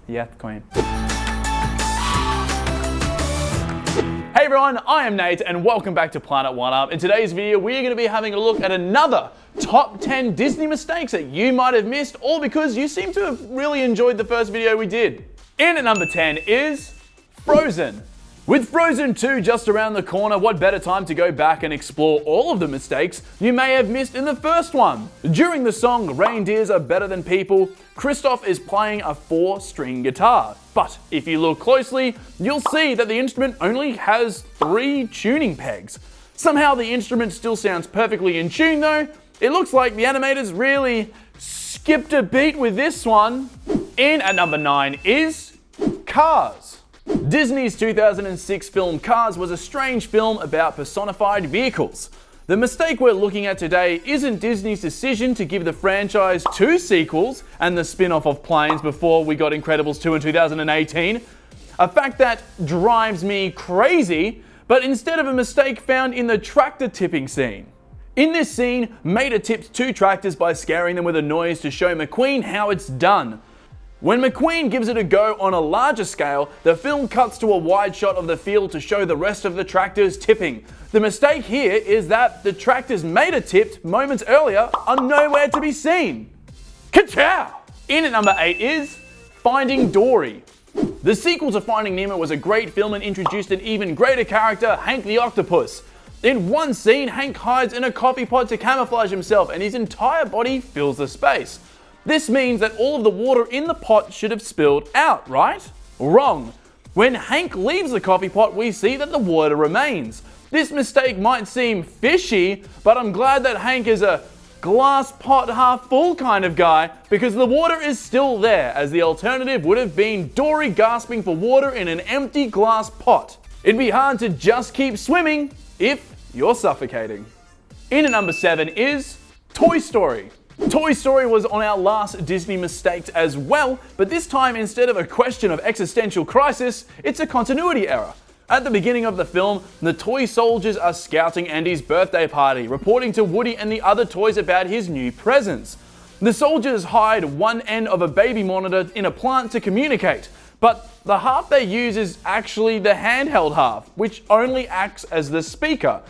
Yes, Queen. Hey everyone, I am Nate and welcome back to Planet One Up. In today's video, we are going to be having a look at another top 10 Disney mistakes that you might have missed, all because you seem to have really enjoyed the first video we did. In at number 10 is Frozen. With Frozen 2 just around the corner, what better time to go back and explore all of the mistakes you may have missed in the first one? During the song Reindeers Are Better Than People, Kristoff is playing a 4-string guitar. But if you look closely, you'll see that the instrument only has 3 tuning pegs. Somehow the instrument still sounds perfectly in tune though. It looks like the animators really skipped a beat with this one. In at number 9 is Cars. Disney's 2006 film Cars was a strange film about personified vehicles. The mistake we're looking at today isn't Disney's decision to give the franchise 2 sequels and the spin-off of Planes before we got Incredibles 2 in 2018, a fact that drives me crazy, but instead of a mistake found in the tractor tipping scene. In this scene, Mater tips 2 tractors by scaring them with a noise to show McQueen how it's done. When McQueen gives it a go on a larger scale, the film cuts to a wide shot of the field to show the rest of the tractors tipping. The mistake here is that the tractors Mater tipped moments earlier are nowhere to be seen. Ka-chow! In at number 8 is Finding Dory. The sequel to Finding Nemo was a great film and introduced an even greater character, Hank the Octopus. In one scene, Hank hides in a coffee pot to camouflage himself and his entire body fills the space. This means that all of the water in the pot should have spilled out, right? Wrong. When Hank leaves the coffee pot, we see that the water remains. This mistake might seem fishy, but I'm glad that Hank is a glass pot half full kind of guy, because the water is still there, as the alternative would have been Dory gasping for water in an empty glass pot. It'd be hard to just keep swimming if you're suffocating. In at number 7 is Toy Story. Toy Story was on our last Disney mistakes as well, but this time instead of a question of existential crisis, it's a continuity error. At the beginning of the film, the toy soldiers are scouting Andy's birthday party, reporting to Woody and the other toys about his new presents. The soldiers hide one end of a baby monitor in a plant to communicate, but the half they use is actually the handheld half, which only acts as the speaker.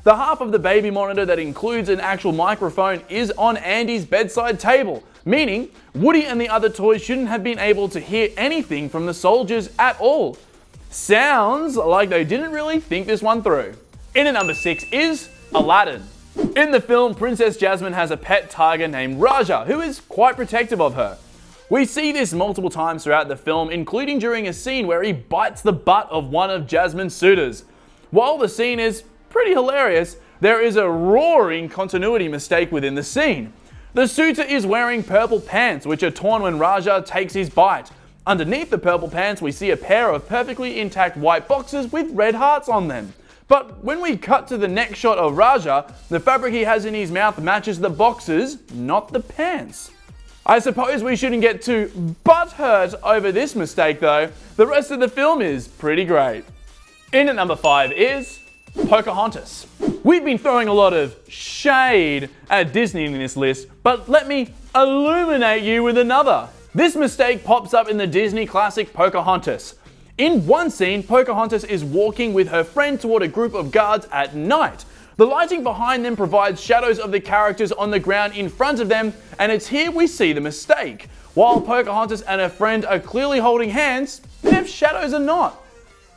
The half of the baby monitor that includes an actual microphone is on Andy's bedside table, meaning Woody and the other toys shouldn't have been able to hear anything from the soldiers at all. Sounds like they didn't really think this one through. In at number 6 is Aladdin. In the film, Princess Jasmine has a pet tiger named Raja, who is quite protective of her. We see this multiple times throughout the film, including during a scene where he bites the butt of one of Jasmine's suitors. While the scene is pretty hilarious, there is a roaring continuity mistake within the scene. The suitor is wearing purple pants, which are torn when Raja takes his bite. Underneath the purple pants, we see a pair of perfectly intact white boxes with red hearts on them. But when we cut to the next shot of Raja, the fabric he has in his mouth matches the boxes, not the pants. I suppose we shouldn't get too butthurt over this mistake though. The rest of the film is pretty great. In at number 5 is Pocahontas. We've been throwing a lot of shade at Disney in this list, but let me illuminate you with another. This mistake pops up in the Disney classic Pocahontas. In one scene, Pocahontas is walking with her friend toward a group of guards at night. The lighting behind them provides shadows of the characters on the ground in front of them, and it's here we see the mistake. While Pocahontas and her friend are clearly holding hands, their shadows are not.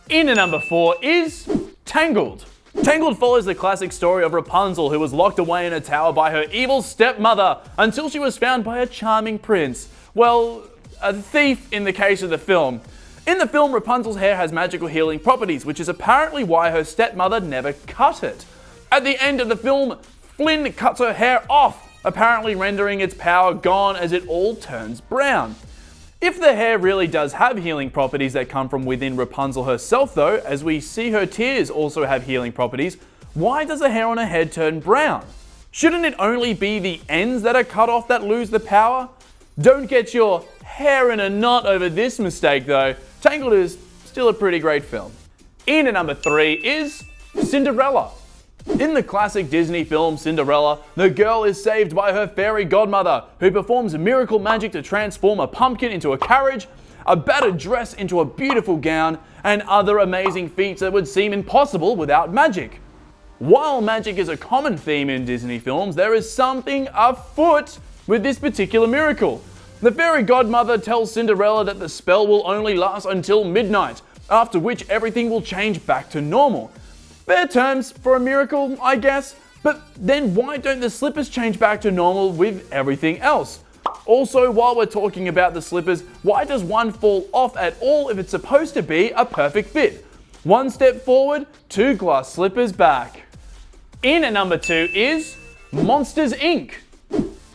In at number 4 is Tangled. Tangled follows the classic story of Rapunzel, who was locked away in a tower by her evil stepmother until she was found by a charming prince. Well, a thief in the case of the film. In the film, Rapunzel's hair has magical healing properties, which is apparently why her stepmother never cut it. At the end of the film, Flynn cuts her hair off, apparently rendering its power gone as it all turns brown. If the hair really does have healing properties that come from within Rapunzel herself though, as we see her tears also have healing properties, why does the hair on her head turn brown? Shouldn't it only be the ends that are cut off that lose the power? Don't get your hair in a knot over this mistake though. Tangled is still a pretty great film. In at number 3 is Cinderella. In the classic Disney film Cinderella, the girl is saved by her fairy godmother, who performs miracle magic to transform a pumpkin into a carriage, a battered dress into a beautiful gown, and other amazing feats that would seem impossible without magic. While magic is a common theme in Disney films, there is something afoot with this particular miracle. The fairy godmother tells Cinderella that the spell will only last until midnight, after which everything will change back to normal. Fair terms for a miracle, I guess, but then why don't the slippers change back to normal with everything else? Also, while we're talking about the slippers, why does one fall off at all if it's supposed to be a perfect fit? One step forward, two glass slippers back. In at number 2 is Monsters, Inc.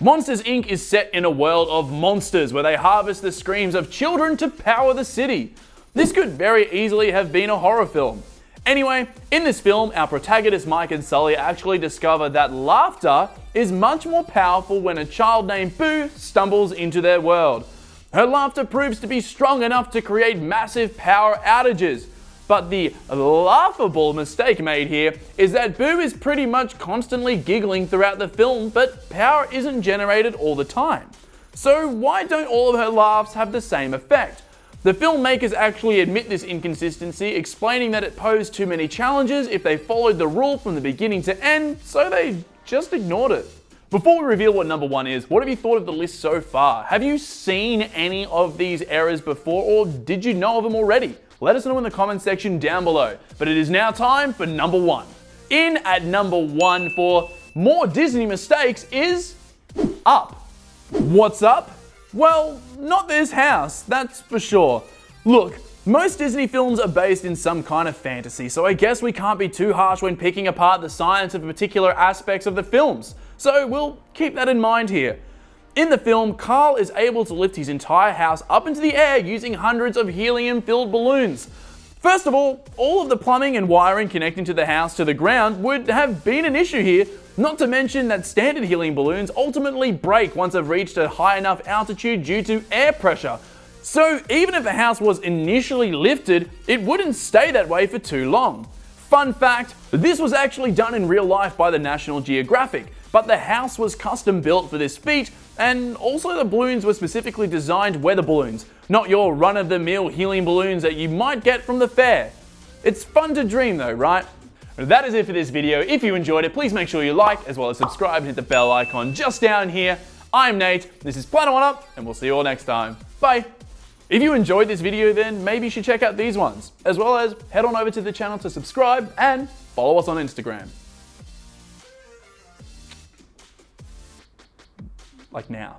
Monsters, Inc. is set in a world of monsters where they harvest the screams of children to power the city. This could very easily have been a horror film. Anyway, in this film, our protagonists Mike and Sully actually discover that laughter is much more powerful when a child named Boo stumbles into their world. Her laughter proves to be strong enough to create massive power outages. But the laughable mistake made here is that Boo is pretty much constantly giggling throughout the film, but power isn't generated all the time. So why don't all of her laughs have the same effect? The filmmakers actually admit this inconsistency, explaining that it posed too many challenges if they followed the rule from the beginning to end, so they just ignored it. Before we reveal what number 1 is, what have you thought of the list so far? Have you seen any of these errors before, or did you know of them already? Let us know in the comment section down below. But it is now time for number 1. In at number 1 for more Disney mistakes is Up. What's up? Well, not this house, that's for sure. Look, most Disney films are based in some kind of fantasy, so I guess we can't be too harsh when picking apart the science of particular aspects of the films. So we'll keep that in mind here. In the film, Carl is able to lift his entire house up into the air using hundreds of helium-filled balloons. First of all of the plumbing and wiring connecting to the house to the ground would have been an issue here, not to mention that standard helium balloons ultimately break once they've reached a high enough altitude due to air pressure. So even if the house was initially lifted, it wouldn't stay that way for too long. Fun fact, this was actually done in real life by the National Geographic, but the house was custom built for this feat, and also the balloons were specifically designed weather balloons, not your run-of-the-mill helium balloons that you might get from the fair. It's fun to dream though, right? That is it for this video. If you enjoyed it, please make sure you like, as well as subscribe and hit the bell icon just down here. I'm Nate, this is Planet One Up, and we'll see you all next time. Bye! If you enjoyed this video, then maybe you should check out these ones, as well as head on over to the channel to subscribe and follow us on Instagram. Like now.